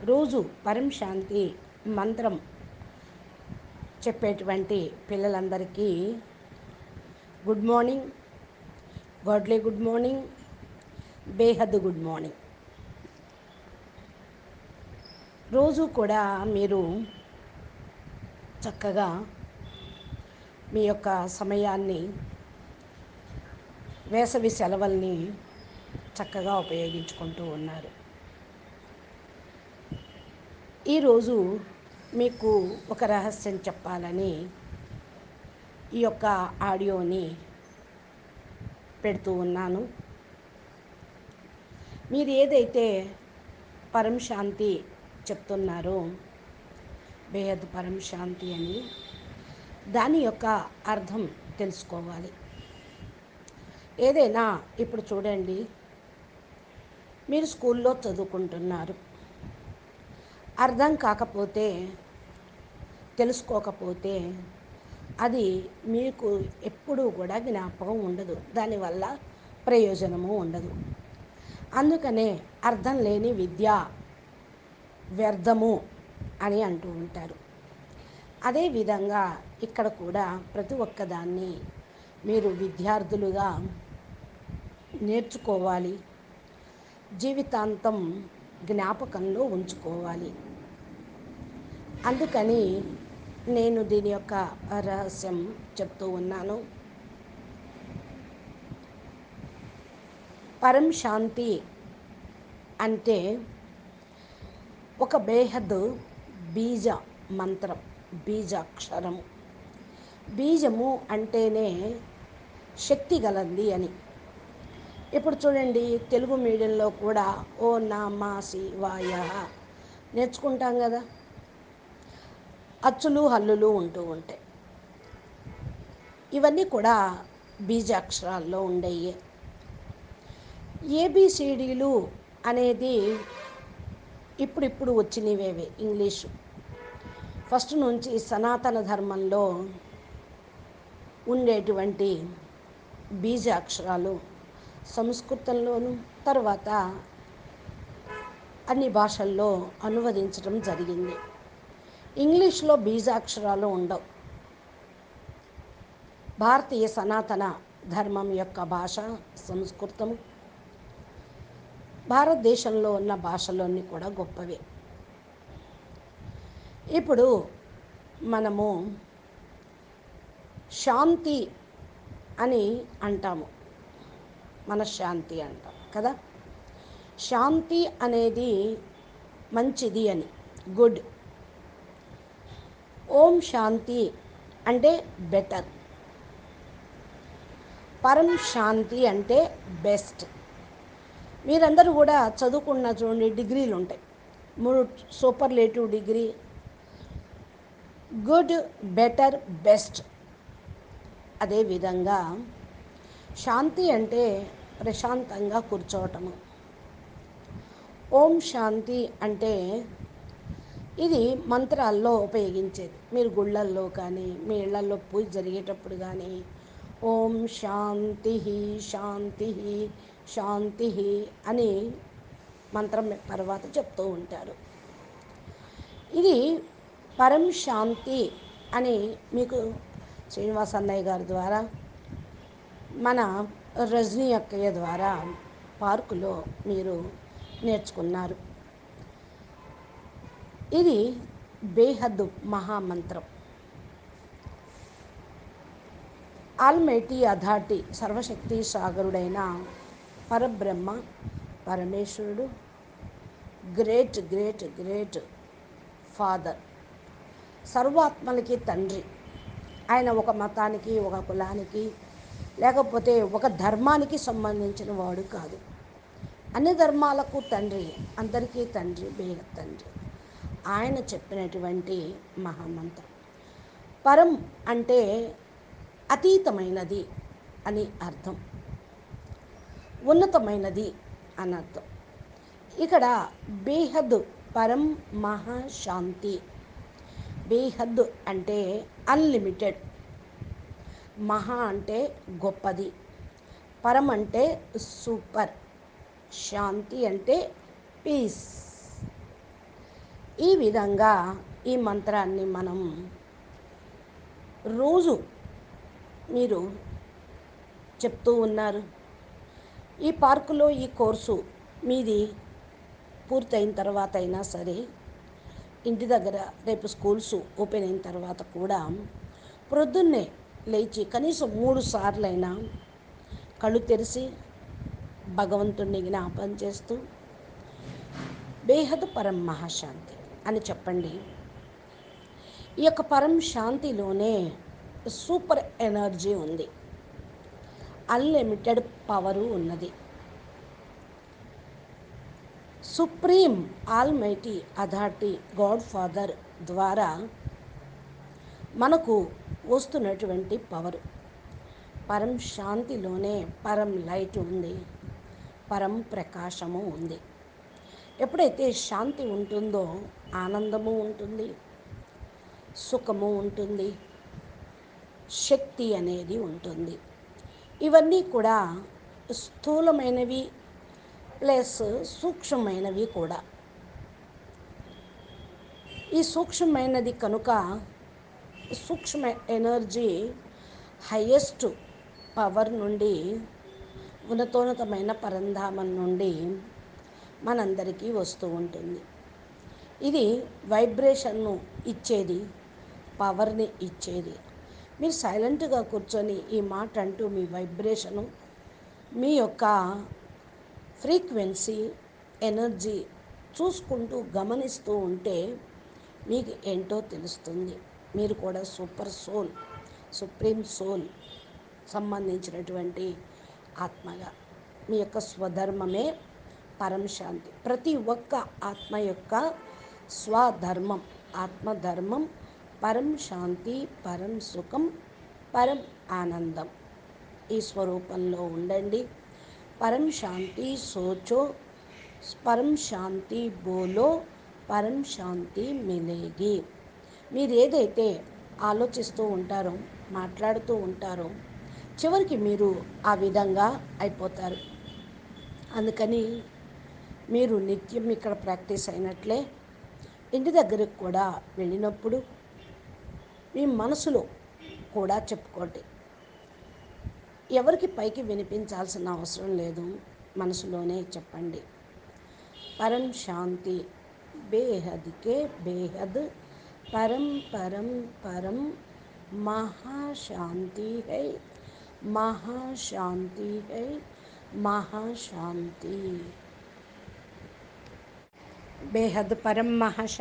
రోజు పరం శాంతి మంత్రం చెప్పేటువంటి పిల్లలందరికీ good morning, godly good morning, బేహద్ గుడ్ మార్నింగ్. రోజు కూడా మీరు చక్కగా మీ యొక్క సమయాన్ని, వేసవి సెలవుల్ని చక్కగా ఉపయోగించుకుంటూ ఉన్నారు. ఈరోజు మీకు ఒక రహస్యం చెప్పాలని ఈ యొక్క ఆడియోని పెడుతూ ఉన్నాను. మీరు ఏదైతే పరం శాంతి చెప్తున్నారో, బేహద్ పరం శాంతి అని, దాని యొక్క అర్థం తెలుసుకోవాలి. ఏదైనా ఇప్పుడు చూడండి, మీరు స్కూల్లో చదువుకుంటున్నారు, అర్థం కాకపోతే, తెలుసుకోకపోతే అది మీకు ఎప్పుడూ కూడా జ్ఞాపకం ఉండదు, దానివల్ల ప్రయోజనము ఉండదు. అందుకనే అర్థం లేని విద్య వ్యర్థము అని అంటూ ఉంటారు. అదేవిధంగా ఇక్కడ కూడా ప్రతి ఒక్కదాన్ని మీరు విద్యార్థులుగా నేర్చుకోవాలి, జీవితాంతం జ్ఞాపకంలో ఉంచుకోవాలి. అందుకని నేను దీని యొక్క రహస్యం చెప్తూ ఉన్నాను. పరం శాంతి అంటే ఒక బేహద్ బీజ మంత్రం, బీజాక్షరము. బీజము అంటేనే శక్తి గలది అని. ఇప్పుడు చూడండి, తెలుగు మీడియంలో కూడా ఓ నమః శివాయ నేర్చుకుంటాం కదా, అచ్చులు హల్లులు ఉంటూ ఉంటాయి. ఇవన్నీ కూడా బీజాక్షరాల్లో ఉండేవి. ఏబిసిడీలు అనేది ఇప్పుడిప్పుడు వచ్చినవేవి, ఇంగ్లీషు. ఫస్ట్ నుంచి సనాతన ధర్మంలో ఉండేటువంటి బీజాక్షరాలు సంస్కృతంలోను, తర్వాత అన్ని భాషల్లో అనువదించడం జరిగింది. ఇంగ్లీష్లో బీజాక్షరాలు ఉండవు. భారతీయ సనాతన ధర్మం యొక్క భాష సంస్కృతము. భారతదేశంలో ఉన్న భాషలన్నీ కూడా గొప్పవే. ఇప్పుడు మనము శాంతి అని అంటాము, మనశ్శాంతి అంటాం కదా. శాంతి అనేది మంచిది అని, గుడ్. ఓం శాంతి అంటే బెటర్. పరం శాంతి అంటే బెస్ట్. మీరందరూ కూడా చదువుకున్న చూడండి, డిగ్రీలు ఉంటాయి. 3 superlative degree, good, better, best. అదేవిధంగా శాంతి అంటే ప్రశాంతంగా కూర్చోవటము. ఓం శాంతి అంటే ఇది మంత్రాల్లో ఉపయోగించేది. మీరు గుళ్ళల్లో కానీ, మీ ఇళ్లలో పూజ జరిగేటప్పుడు కానీ ఓం శాంతి శాంతి శాంతి అని మంత్రం తర్వాత చెప్తూ ఉంటారు. ఇది పరం శాంతి అని మీకు శ్రీనివాస అన్నయ్య గారి ద్వారా, మన రజనీ అక్కయ్య ద్వారా పార్కులో మీరు నేర్చుకున్నారు. ఇది బేహద్ మహామంత్రం. ఆల్మైటీ అథారిటీ, సర్వశక్తి సాగరుడైన పరబ్రహ్మ పరమేశ్వరుడు, గ్రేట్ గ్రేట్ గ్రేట్ ఫాదర్, సర్వాత్మలకి తండ్రి. ఆయన ఒక మతానికి, ఒక కులానికి, లేకపోతే ఒక ధర్మానికి సంబంధించిన వాడు కాదు. అన్ని ధర్మాలకు తండ్రి, అందరికీ తండ్రి, బేహద్ తండ్రి. ఆయన చెప్పినటువంటి మహామంత్రం. పరం అంటే అతీతమైనది అని అర్థం, ఉన్నతమైనది అని అర్థం. ఇక్కడ బేహద్ పరం మహాశాంతి. బేహద్ అంటే అన్లిమిటెడ్, మహా అంటే గొప్పది, పరం అంటే సూపర్, శాంతి అంటే పీస్. ఈ విధంగా ఈ మంత్రాన్ని మనం రోజు మీరు చెప్తూ ఉన్నారు. ఈ పార్కులో ఈ కోర్సు మీది పూర్తయిన తర్వాత అయినా సరే, ఇంటి దగ్గర రేపు స్కూల్స్ ఓపెన్ అయిన తర్వాత కూడా ప్రొద్దున్నే లేచి కనీసం 3 సార్లైనా కళ్ళు తెరిచి భగవంతుణ్ణి జ్ఞాపం చేస్తూ బేహద్ పరం మహాశాంతి అని చెప్పండి. ఈ యొక్క పరం శాంతిలోనే సూపర్ ఎనర్జీ ఉంది, అన్లిమిటెడ్ పవరు ఉన్నది. Supreme almighty authority God father ద్వారా మనకు వస్తున్నటువంటి పవరు. పరం శాంతిలోనే పరం లైట్ ఉంది, పరం ప్రకాశము ఉంది. ఎప్పుడైతే శాంతి ఉంటుందో ఆనందము ఉంటుంది, సుఖము ఉంటుంది, శక్తి అనేది ఉంటుంది. ఇవన్నీ కూడా స్థూలమైనవి ప్లస్ సూక్ష్మమైనవి కూడా. ఈ సూక్ష్మమైనది కనుక సూక్ష్మ ఎనర్జీ హయ్యెస్ట్ పవర్ నుండి, ఉన్నతోన్నతమైన పరంధామం నుండి మనందరికీ వస్తూ ఉంటుంది. ఇది వైబ్రేషన్ను ఇచ్చేది, పవర్ని ఇచ్చేది. మీరు సైలెంట్గా కూర్చొని ఈ మాట అంటూ మీ వైబ్రేషను, మీ యొక్క ఫ్రీక్వెన్సీ, ఎనర్జీ చూసుకుంటూ గమనిస్తూ ఉంటే మీకు ఏంటో తెలుస్తుంది. మీరు కూడా సూపర్ సోల్, సుప్రీం సోల్ సంబంధించినటువంటి ఆత్మగా, మీ యొక్క స్వధర్మమే పరం శాంతి. ప్రతి ఒక్క ఆత్మ యొక్క స్వధర్మం, ఆత్మధర్మం పరం శాంతి, పరం సుఖం, పరం ఆనందం. ఈ స్వరూపంలో ఉండండి. పరం శాంతి సోచో, పరం శాంతి బోలో, పరం శాంతి మిలేగి. మీరు ఏదైతే ఆలోచిస్తూ ఉంటారో, మాట్లాడుతూ ఉంటారో, చివరికి మీరు ఆ విధంగా అయిపోతారు. అందుకని మీరు నిత్యం ఇక్కడ ప్రాక్టీస్ అయినట్లే ఇంటి దగ్గరకు కూడా వెళ్ళినప్పుడు మీ మనసులో కూడా చెప్పుకోండి. ఎవరికి పైకి వినిపించాల్సిన అవసరం లేదు, మనసులోనే చెప్పండి. పరం శాంతి బేహద్కే బేహద్ పరం పరం పరం महाशांति है, महाशांति है, महाशांति. बेहद परम महाशांति.